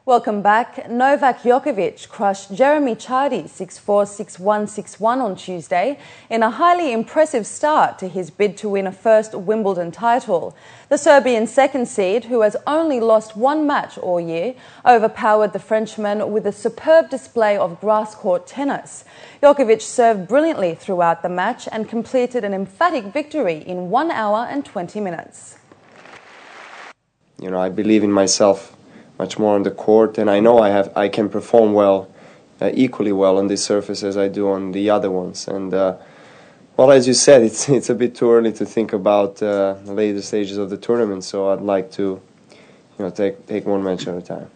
Welcome back. Novak Djokovic crushed Jeremy Chardy 6-4, 6-1, 6-1 on Tuesday in a highly impressive start to his bid to win a first Wimbledon title. The Serbian second seed, who has only lost one match all year, overpowered the Frenchman with a superb display of grass-court tennis. Djokovic served brilliantly throughout the match and completed an emphatic victory in 1 hour and 20 minutes. I believe in myself much more on the court, and I know I can perform well, equally well on this surface as I do on the other ones. And well, as you said, it's a bit too early to think about the later stages of the tournament. So I'd like to, take one match at a time.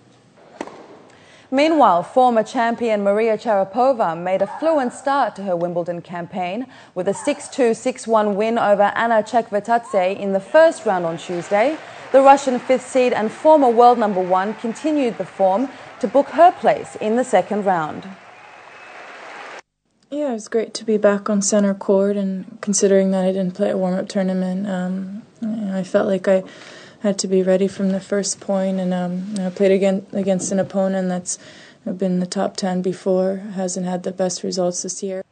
Meanwhile, former champion Maria Sharapova made a fluent start to her Wimbledon campaign with a 6-2, 6-1 win over Anna Chekvetadze in the first round on Tuesday. The Russian fifth seed and former world number one continued the form to book her place in the second round. Yeah, it was great to be back on center court, and considering that I didn't play a warm-up tournament, I felt like I had to be ready from the first point, and I played against an opponent that's been in the top 10 before, hasn't had the best results this year.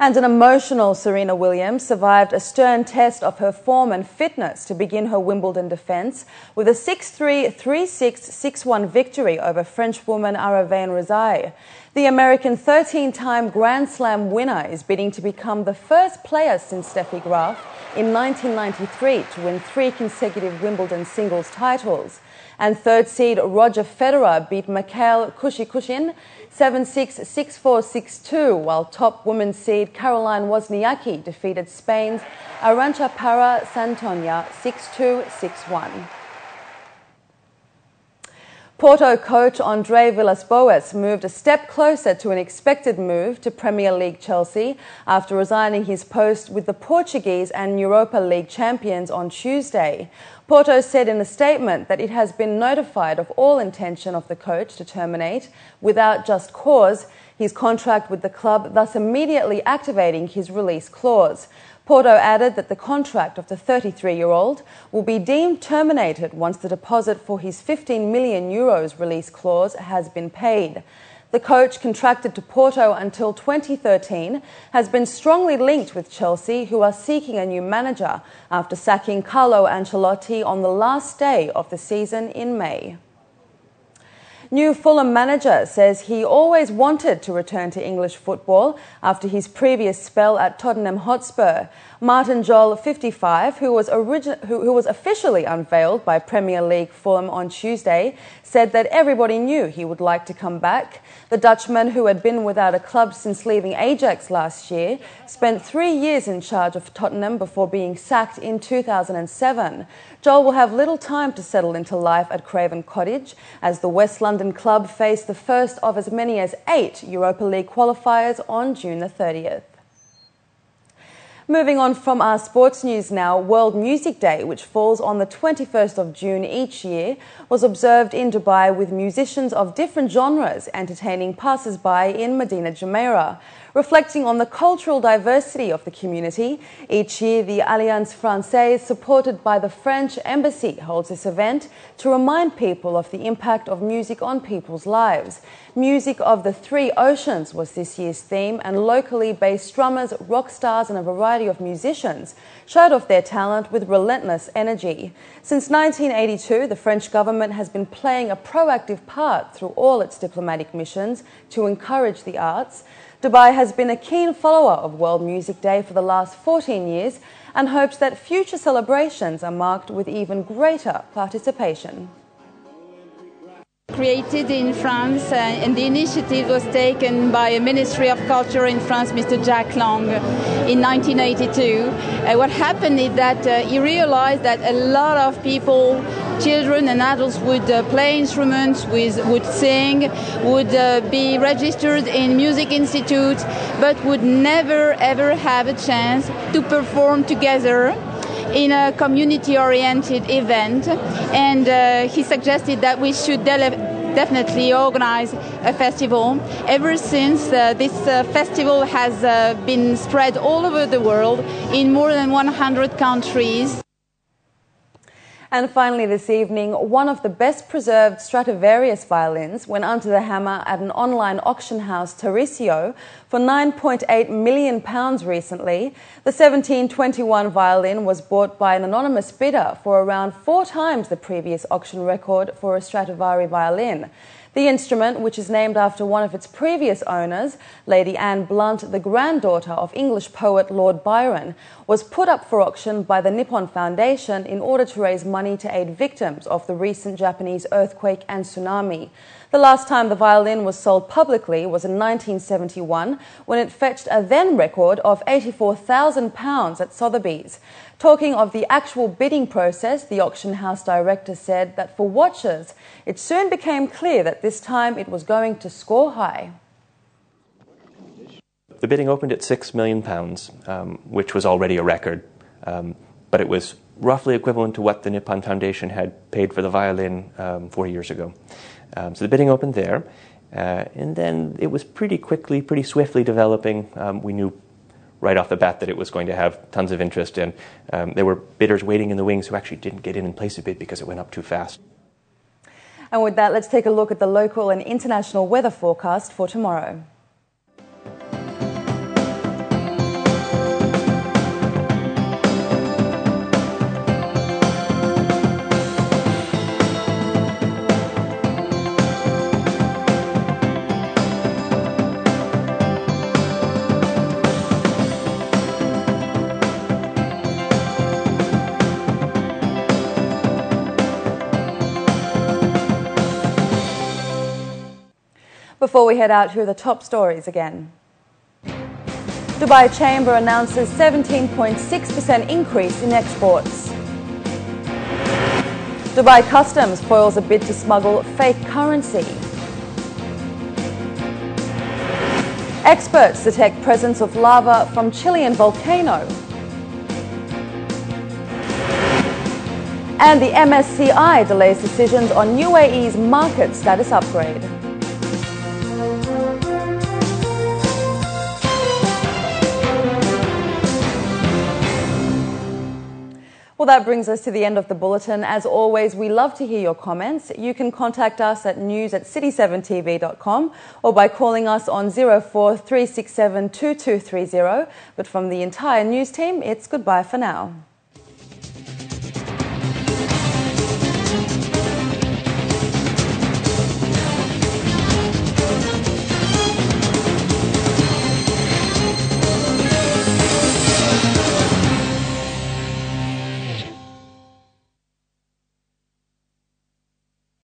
And an emotional Serena Williams survived a stern test of her form and fitness to begin her Wimbledon defence with a 6-3, 3-6, 6-1 victory over Frenchwoman Aravane Rezaei. The American 13-time Grand Slam winner is bidding to become the first player since Steffi Graf in 1993 to win 3 consecutive Wimbledon singles titles. And third seed Roger Federer beat Mikhail Kushikoshin 7-6, 6-4, 6-2, while top women's seed Caroline Wozniacki defeated Spain's Arantxa Parra Santoña 6-2, 6-1. Porto coach Andre Villas-Boas moved a step closer to an expected move to Premier League Chelsea after resigning his post with the Portuguese and Europa League champions on Tuesday. Porto said in a statement that it has been notified of all intention of the coach to terminate, without just cause, his contract with the club, thus immediately activating his release clause. Porto added that the contract of the 33-year-old will be deemed terminated once the deposit for his €15 million release clause has been paid. The coach, contracted to Porto until 2013, has been strongly linked with Chelsea, who are seeking a new manager after sacking Carlo Ancelotti on the last day of the season in May. New Fulham manager says he always wanted to return to English football after his previous spell at Tottenham Hotspur. Martin Jol, 55, who was officially unveiled by Premier League Fulham on Tuesday, said that everybody knew he would like to come back. The Dutchman, who had been without a club since leaving Ajax last year, spent 3 years in charge of Tottenham before being sacked in 2007. Joel will have little time to settle into life at Craven Cottage as the West London club face the first of as many as 8 Europa League qualifiers on June the 30th. Moving on from our sports news now, World Music Day, which falls on the 21st of June each year, was observed in Dubai with musicians of different genres entertaining passers-by in Medina Jumeirah. Reflecting on the cultural diversity of the community, each year the Alliance Francaise, supported by the French Embassy, holds this event to remind people of the impact of music on people's lives. Music of the Three Oceans was this year's theme, and locally based drummers, rock stars and a variety of musicians showed off their talent with relentless energy. Since 1982, the French government has been playing a proactive part through all its diplomatic missions to encourage the arts. Dubai has been a keen follower of World Music Day for the last 14 years and hopes that future celebrations are marked with even greater participation. Created in France, and the initiative was taken by a Ministry of Culture in France, Mr. Jacques Lang, in 1982. What happened is that he realized that a lot of people, children and adults, would play instruments, would sing, would be registered in music institutes, but would never ever have a chance to perform together in a community-oriented event, and he suggested that we should definitely organize a festival. Ever since, this festival has been spread all over the world in more than 100 countries. And finally this evening, one of the best preserved Stradivarius violins went under the hammer at an online auction house, Tarisio, for £9.8 million recently. The 1721 violin was bought by an anonymous bidder for around 4 times the previous auction record for a Stradivari violin. The instrument, which is named after one of its previous owners, Lady Anne Blunt, the granddaughter of English poet Lord Byron, was put up for auction by the Nippon Foundation in order to raise money to aid victims of the recent Japanese earthquake and tsunami. The last time the violin was sold publicly was in 1971, when it fetched a then record of £84,000 at Sotheby's. Talking of the actual bidding process, the auction house director said that for watchers, it soon became clear that this time it was going to score high. The bidding opened at £6 million, which was already a record, but it was roughly equivalent to what the Nippon Foundation had paid for the violin 4 years ago. So the bidding opened there, and then it was pretty swiftly developing. We knew right off the bat that it was going to have tons of interest, and there were bidders waiting in the wings who actually didn't get in and place a bid because it went up too fast. And with that, let's take a look at the local and international weather forecast for tomorrow. Before we head out, here are the top stories again. Dubai Chamber announces 17.6% increase in exports. Dubai Customs foils a bid to smuggle fake currency. Experts detect presence of lava from Chilean volcano. And the MSCI delays decisions on UAE's market status upgrade. Well, that brings us to the end of the bulletin. As always, we love to hear your comments. You can contact us at news@city7tv.com or by calling us on 04 367 2230. But from the entire news team, it's goodbye for now.